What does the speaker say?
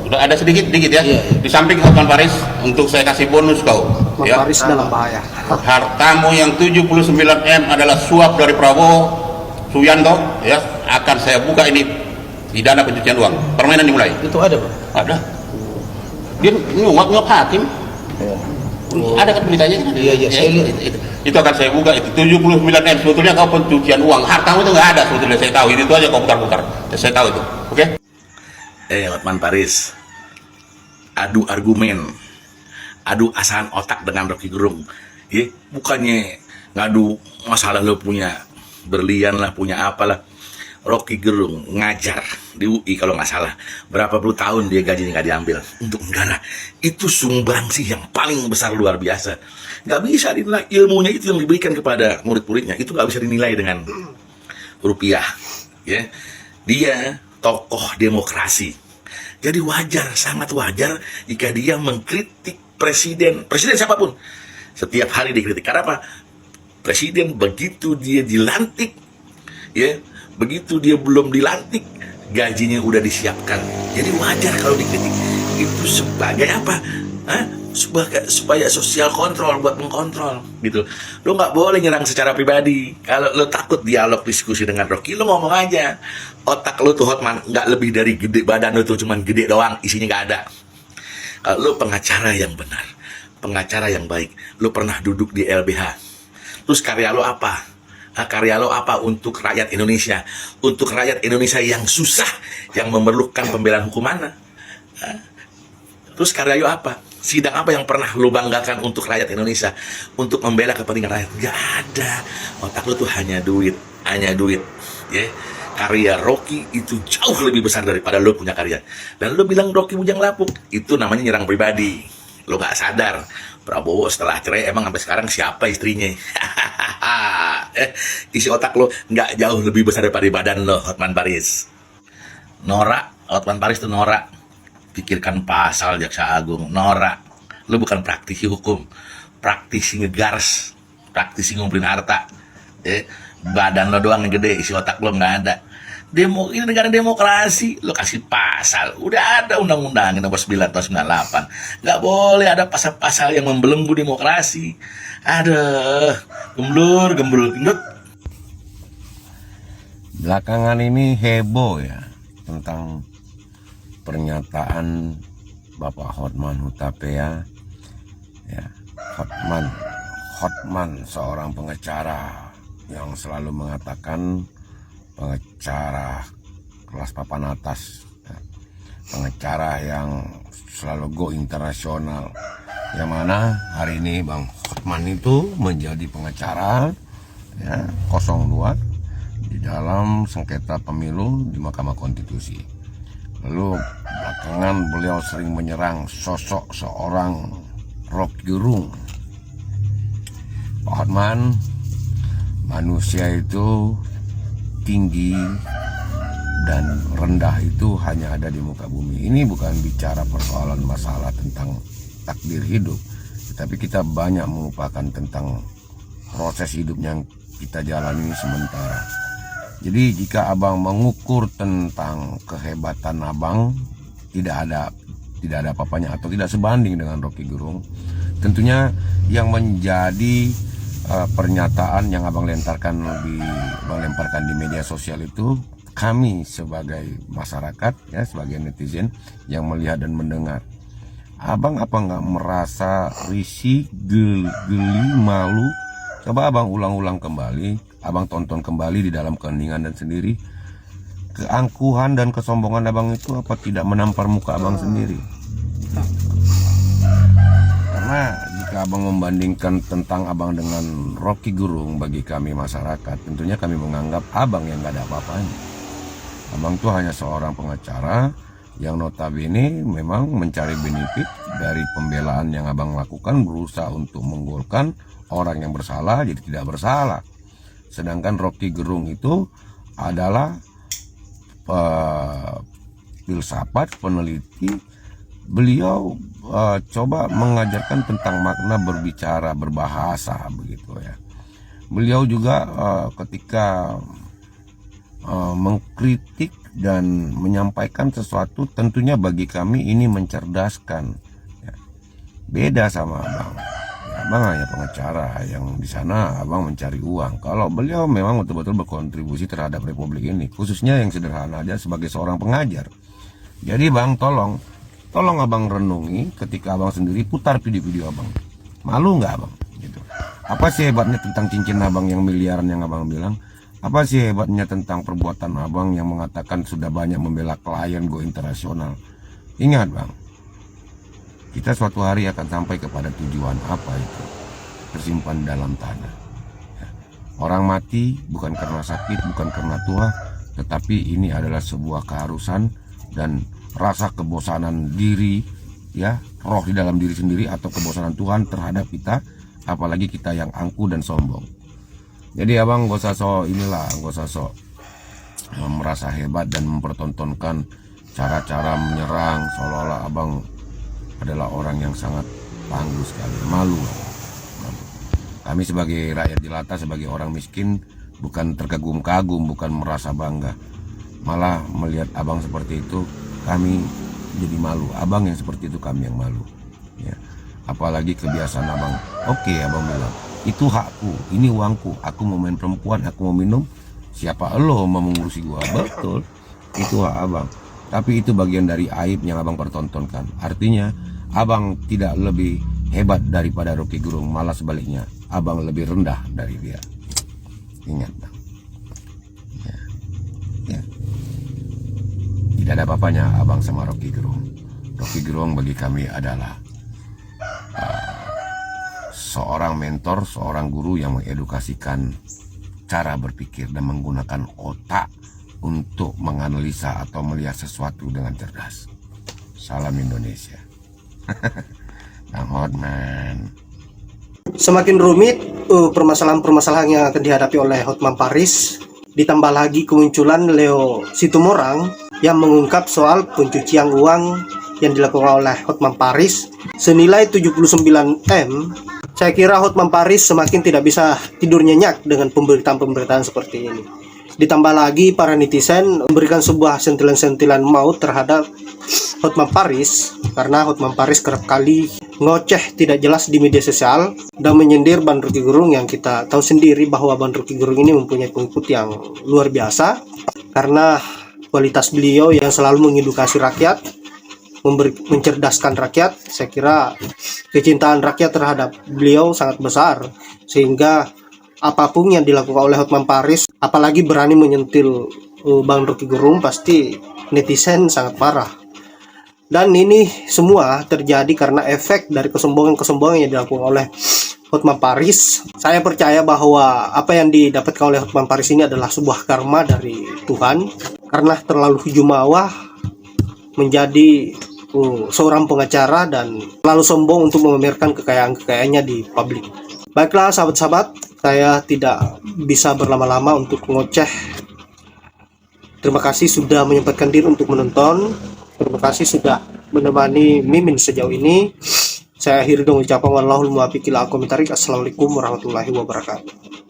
Udah ada sedikit ya. Iya. Di samping Hotman Paris, untuk saya kasih bonus kau. Hotman Ya. Paris dalam bahaya. Hartamu yang 79 M adalah suap dari Prabowo Suyanto, ya, akan saya buka ini pidana pencucian uang. Permainan dimulai. Itu ada, Bang? Ada. Dia nyuap hakim. Ada kan beritanya kan? Iya, saya lihat. Itu akan saya buka, itu 79 M. Sebetulnya kau pencucian uang. Hartamu itu nggak ada sebetulnya, saya tahu. Itu aja kau putar-putar. Saya tahu itu. Oke? Hotman Paris, adu argumen, adu asahan otak dengan Rocky Gerung. Ya, bukannya ngadu masalah lo punya berlian lah, punya apalah. Rocky Gerung ngajar di UI kalau nggak salah, berapa puluh tahun dia gajinya nggak diambil untuk negara. Itu sumbangsi yang paling besar, luar biasa. Nggak bisa dinilai, ilmunya itu yang diberikan kepada murid-muridnya itu nggak bisa dinilai dengan rupiah. Ya, dia tokoh demokrasi. Jadi wajar, sangat wajar jika dia mengkritik presiden siapapun. Setiap hari dikritik. Karena apa? Presiden begitu dia dilantik, ya, begitu dia belum dilantik, gajinya udah disiapkan. Jadi wajar kalau dikritik. Itu sebagai apa? Supaya sosial kontrol, buat mengkontrol gitu. Lo nggak boleh nyerang secara pribadi. Kalau lo takut dialog diskusi dengan Rocky, lo ngomong aja. Otak lo tuh Hotman nggak lebih dari gede, badan lo tuh cuman gede doang, isinya nggak ada. Kalau lo pengacara yang benar, pengacara yang baik, lo pernah duduk di LBH. Terus karya lo apa? Karya lo apa untuk rakyat Indonesia? Untuk rakyat Indonesia yang susah, yang memerlukan pembelaan hukum mana? Terus karya lo apa? Sidang apa yang pernah lo banggakan untuk rakyat Indonesia? Untuk membela kepentingan rakyat? Gak ada. Otak lo tuh hanya duit. Ya. Karya Rocky itu jauh lebih besar daripada lo punya karya. Dan lo bilang Rocky bujang lapuk, itu namanya nyerang pribadi. Lo gak sadar Prabowo setelah cerai emang sampai sekarang siapa istrinya? Isi otak lo nggak jauh lebih besar daripada badan lo, Hotman Paris. Hotman Paris itu norak. Pikirkan pasal jaksa agung, norak. Lo bukan praktisi hukum, praktisi ngegars, praktisi ngumpulin harta. Badan lo doang yang gede, isi otak lo nggak ada. Ini negara demokrasi, lo kasih pasal. Udah ada undang-undang nomor 9 tahun 98. Nggak boleh ada pasal-pasal yang membelenggu demokrasi. Aduh, gemblur. Belakangan ini heboh ya tentang pernyataan Bapak Hotman Hutapea. Ya, Hotman seorang pengacara yang selalu mengatakan pengacara kelas papan atas, ya, pengacara yang selalu go internasional, yang mana hari ini Bang Hotman itu menjadi pengacara, ya, 02 di dalam sengketa pemilu di Mahkamah Konstitusi. Lalu belakangan beliau sering menyerang sosok seorang Rocky Gerung. Pak Hotman, manusia itu tinggi dan rendah itu hanya ada di muka bumi. Ini bukan bicara persoalan masalah tentang takdir hidup, tetapi kita banyak melupakan tentang proses hidup yang kita jalani sementara. Jadi jika abang mengukur tentang kehebatan abang, tidak ada apa-apanya atau tidak sebanding dengan Rocky Gerung, tentunya yang menjadi pernyataan yang abang lemparkan di media sosial itu, kami sebagai masyarakat, ya, sebagai netizen yang melihat dan mendengar, abang apa nggak merasa risih, geli, malu? Coba abang ulang-ulang kembali, abang tonton kembali di dalam keheningan dan sendiri. Keangkuhan dan kesombongan abang itu apa tidak menampar muka abang sendiri? Karena jika abang membandingkan tentang abang dengan Rocky Gerung, bagi kami masyarakat, tentunya kami menganggap abang yang gak ada apa-apanya. Abang itu hanya seorang pengacara yang notabene memang mencari benefit dari pembelaan yang abang lakukan, berusaha untuk menggolkan orang yang bersalah jadi tidak bersalah. Sedangkan Rocky Gerung itu adalah filsafat, peneliti. Beliau coba mengajarkan tentang makna berbicara, berbahasa, begitu ya. Beliau juga ketika mengkritik dan menyampaikan sesuatu, tentunya bagi kami ini mencerdaskan. Ya. Beda sama abang. Ya, abang hanya pengacara, yang di sana abang mencari uang. Kalau beliau memang betul-betul berkontribusi terhadap republik ini, khususnya yang sederhana aja sebagai seorang pengajar. Jadi bang, tolong abang renungi ketika abang sendiri putar video-video abang. Malu nggak abang? Gitu. Apa sih hebatnya tentang cincin abang yang miliaran yang abang bilang? Apa sih hebatnya tentang perbuatan abang yang mengatakan sudah banyak membela klien go internasional? Ingat bang, kita suatu hari akan sampai kepada tujuan apa itu? Tersimpan dalam tanah. Ya. Orang mati bukan karena sakit, bukan karena tua, tetapi ini adalah sebuah keharusan dan rasa kebosanan diri, ya, roh di dalam diri sendiri atau kebosanan Tuhan terhadap kita, apalagi kita yang angkuh dan sombong. Jadi abang gak usah merasa hebat dan mempertontonkan cara-cara menyerang seolah-olah abang adalah orang yang sangat tangguh sekali. Malu. Kami sebagai rakyat jelata, sebagai orang miskin, bukan terkagum-kagum, bukan merasa bangga, malah melihat abang seperti itu kami jadi malu. Abang yang seperti itu kami yang malu, ya. Apalagi kebiasaan abang. Oke, abang bilang itu hakku, ini uangku, aku mau main perempuan, aku mau minum, siapa lo mau mengurusi gua? Betul, itu hak abang. Tapi itu bagian dari aib yang abang pertontonkan. Artinya abang tidak lebih hebat daripada Rocky Gerung, malah sebaliknya, abang lebih rendah dari dia. Ingat bang, ya. Ya. Tidak ada apa-apanya abang sama Rocky Gerung. Rocky Gerung bagi kami adalah seorang mentor, seorang guru yang mengedukasikan cara berpikir dan menggunakan otak untuk menganalisa atau melihat sesuatu dengan cerdas. Salam Indonesia. Bang Hotman. Semakin rumit permasalahan-permasalahan yang akan dihadapi oleh Hotman Paris, ditambah lagi kemunculan Leo Situmorang yang mengungkap soal pencucian uang yang dilakukan oleh Hotman Paris senilai 79M. Saya kira Hotman Paris semakin tidak bisa tidur nyenyak dengan pemberitaan-pemberitaan seperti ini. Ditambah lagi para netizen memberikan sebuah sentilan-sentilan maut terhadap Hotman Paris, karena Hotman Paris kerap kali ngoceh tidak jelas di media sosial dan menyindir Bang Rocky Gerung, yang kita tahu sendiri bahwa Bang Rocky Gerung ini mempunyai pengikut yang luar biasa karena kualitas beliau yang selalu mengedukasi rakyat, mencerdaskan rakyat. Saya kira kecintaan rakyat terhadap beliau sangat besar, sehingga apapun yang dilakukan oleh Hotman Paris, apalagi berani menyentil Bang Rocky Gerung, pasti netizen sangat marah. Dan ini semua terjadi karena efek dari kesombongan yang dilakukan oleh Hotman Paris. Saya percaya bahwa apa yang didapatkan oleh Hotman Paris ini adalah sebuah karma dari Tuhan, karena terlalu jumawa menjadi seorang pengacara dan terlalu sombong untuk memamerkan kekayaan-kekayaannya di publik. Baiklah sahabat-sahabat, saya tidak bisa berlama-lama untuk ngoceh. Terima kasih sudah menyempatkan diri untuk menonton. Terima kasih sudah menemani Mimin sejauh ini. Saya akhiri dengan ucapan wallahul muwaffiq ila aqwamit thoriq. Assalamualaikum warahmatullahi wabarakatuh.